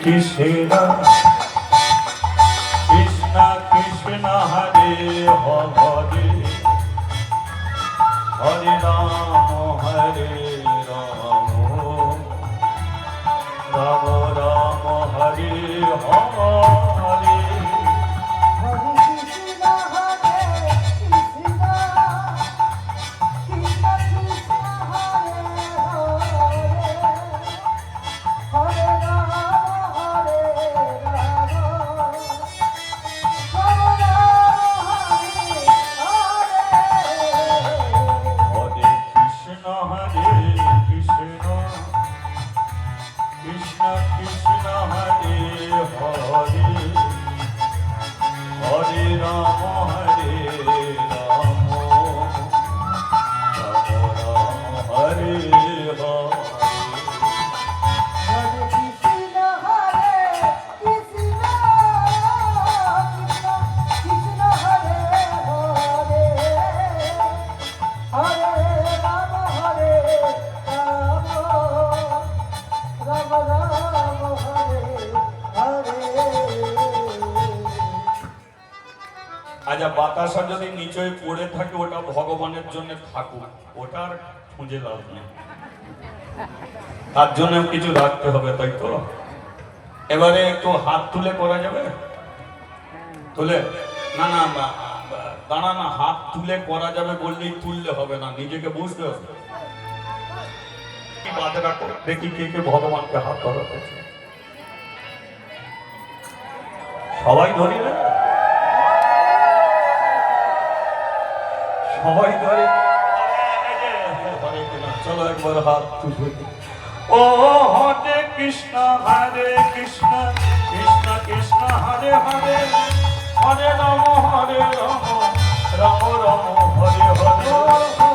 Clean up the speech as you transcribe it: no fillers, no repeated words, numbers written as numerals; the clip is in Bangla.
কৃষ্ণ কৃষ্ণ কৃষ্ণ হরে হরে হরে রাম রাম রাম হরে হরে আচ্ছা, বাতাসা যদি নিচে পড়ে থাকে ওটা ভগবানের জন্য থাকুক, ওটার খুঁজে লাভ নেই, তার জন্য কিছু রাখতে হবে, তাই তো? এবারে একটু হাত তুলে করা যাবে? তুলে না না দাঁড়া না, হাত তুলে করা যাবে বললেই তুললে হবে না, নিজেকে বুঝতে হবে। দেখি কে কে ভগবানকে হাত ধরা হয়েছে, সবাই ধরি না, সবাই ধরে। চলো একবার হাত তুলে। ও হরে কৃষ্ণ কৃষ্ণ কৃষ্ণ হরে হরে হরে রাম রাম রাম হরে হরে।